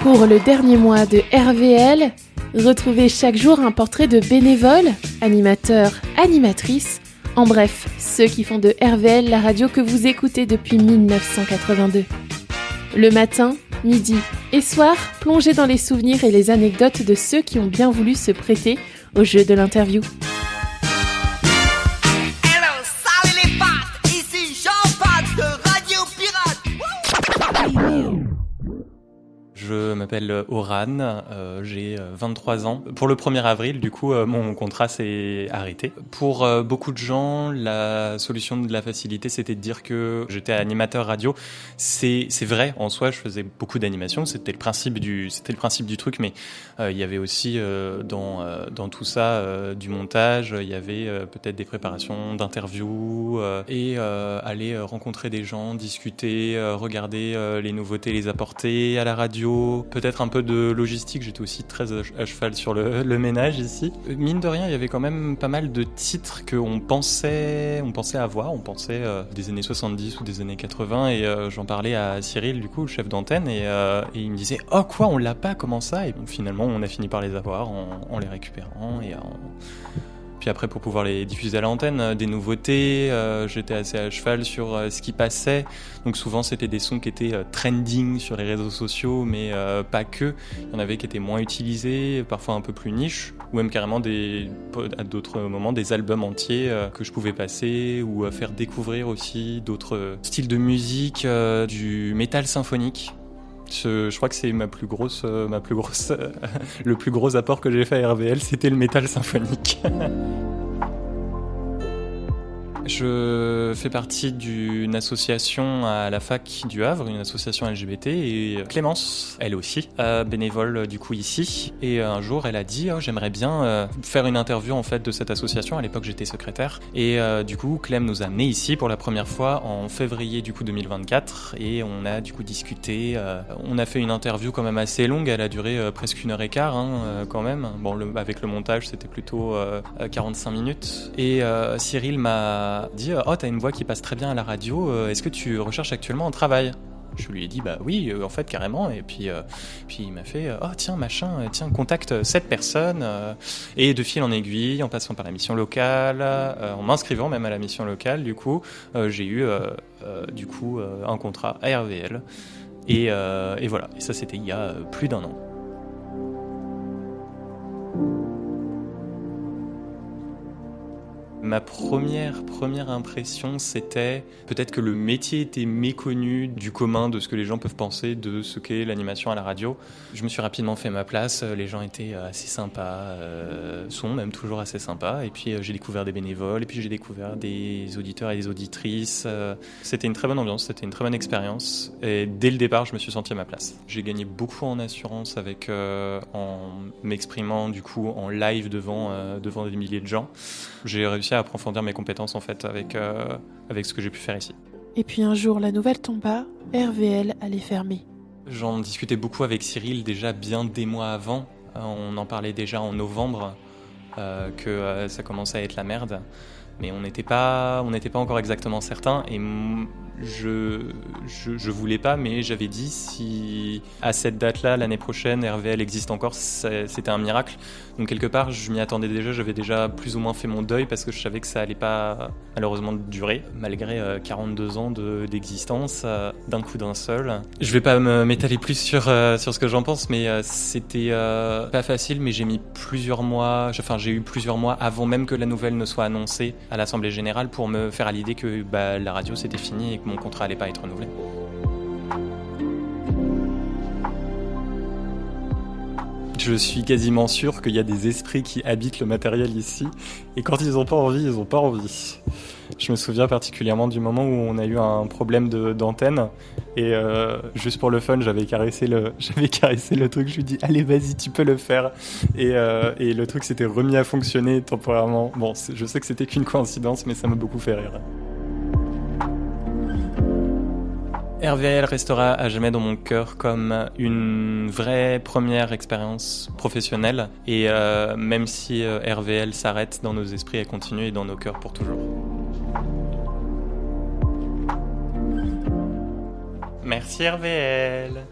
Pour le dernier mois de RVL, retrouvez chaque jour un portrait de bénévoles, animateurs, animatrices, en bref, ceux qui font de RVL la radio que vous écoutez depuis 1982. Le matin, midi et soir, plongez dans les souvenirs et les anecdotes de ceux qui ont bien voulu se prêter au jeu de l'interview. Je m'appelle Oran, j'ai 23 ans. Pour le 1er avril, du coup, mon contrat s'est arrêté. Pour beaucoup de gens, la solution de la facilité, c'était de dire que j'étais animateur radio. C'est vrai, en soi, je faisais beaucoup d'animation, c'était le principe du truc, mais il y avait aussi dans tout ça du montage, il y avait peut-être des préparations d'interviews et aller rencontrer des gens, discuter, regarder les nouveautés, les apporter à la radio. Peut-être un peu de logistique, j'étais aussi très à cheval sur le ménage ici. Mine de rien, il y avait quand même pas mal de titres qu'on pensait avoir, on pensait des années 70 ou des années 80 et j'en parlais à Cyril, du coup, le chef d'antenne, et il me disait « Oh quoi, on l'a pas, comment ça ?» Et bon, finalement, on a fini par les avoir en les récupérant et Puis après, pour pouvoir les diffuser à l'antenne, des nouveautés, j'étais assez à cheval sur ce qui passait. Donc souvent, c'était des sons qui étaient trending sur les réseaux sociaux, mais pas que. Il y en avait qui étaient moins utilisés, parfois un peu plus niche, ou même carrément à d'autres moments, des albums entiers que je pouvais passer, ou faire découvrir aussi d'autres styles de musique, du métal symphonique. Je crois que c'est le plus gros apport que j'ai fait à RVL, c'était le métal symphonique. Je fais partie d'une association à la fac du Havre, une association LGBT, et Clémence, elle aussi, bénévole du coup ici. Et un jour, elle a dit « Oh, j'aimerais bien faire une interview en fait de cette association ». À l'époque, j'étais secrétaire. Et du coup, Clem nous a amenés ici pour la première fois en février du coup 2024. Et on a du coup discuté. On a fait une interview quand même assez longue. Elle a duré presque 1h15 quand même. Bon, avec le montage, c'était plutôt 45 minutes. Et Cyril m'a dit « Oh, t'as une voix qui passe très bien à la radio, est-ce que tu recherches actuellement un travail ?» Je lui ai dit « Bah oui, en fait, carrément. » Et puis il m'a fait « Oh, tiens, contacte cette personne. » Et de fil en aiguille, en passant par la mission locale, en m'inscrivant même à la mission locale, du coup, j'ai eu un contrat à RVL. Et voilà. Et ça, c'était il y a plus d'1 an. Ma première impression, c'était peut-être que le métier était méconnu du commun de ce que les gens peuvent penser de ce qu'est l'animation à la radio. Je me suis rapidement fait ma place, les gens étaient assez sympas, sont même toujours assez sympas. Et puis j'ai découvert des bénévoles, et puis j'ai découvert des auditeurs et des auditrices. C'était une très bonne ambiance, c'était une très bonne expérience. Et dès le départ, je me suis senti à ma place. J'ai gagné beaucoup en assurance en m'exprimant du coup en live devant des milliers de gens. J'ai réussi à approfondir mes compétences en fait avec ce que j'ai pu faire ici. Et puis un jour, la nouvelle tomba, RVL allait fermer. J'en discutais beaucoup avec Cyril déjà bien des mois avant. On en parlait déjà en novembre que ça commençait à être la merde. Mais on n'était pas encore exactement certain. Et je voulais pas, mais j'avais dit si à cette date-là, l'année prochaine, RVL existe encore, c'était un miracle. Donc quelque part, je m'y attendais déjà, j'avais déjà plus ou moins fait mon deuil parce que je savais que ça allait pas malheureusement durer, malgré 42 ans d'existence, d'un coup d'un seul. Je vais pas m'étaler plus sur ce que j'en pense, mais c'était pas facile, mais j'ai eu plusieurs mois avant même que la nouvelle ne soit annoncée à l'Assemblée Générale pour me faire à l'idée que la radio c'était fini et que mon contrat allait pas être renouvelé. Je suis quasiment sûr qu'il y a des esprits qui habitent le matériel ici, et quand ils ont pas envie, ils ont pas envie. Je me souviens particulièrement du moment où on a eu un problème d'antenne, et juste pour le fun, j'avais caressé le truc, je lui dis allez vas-y tu peux le faire, et le truc s'était remis à fonctionner temporairement. Bon, je sais que c'était qu'une coïncidence, mais ça m'a beaucoup fait rire. RVL restera à jamais dans mon cœur comme une vraie première expérience professionnelle, et même si RVL s'arrête, dans nos esprits elle continue et dans nos cœurs pour toujours. Merci RVL.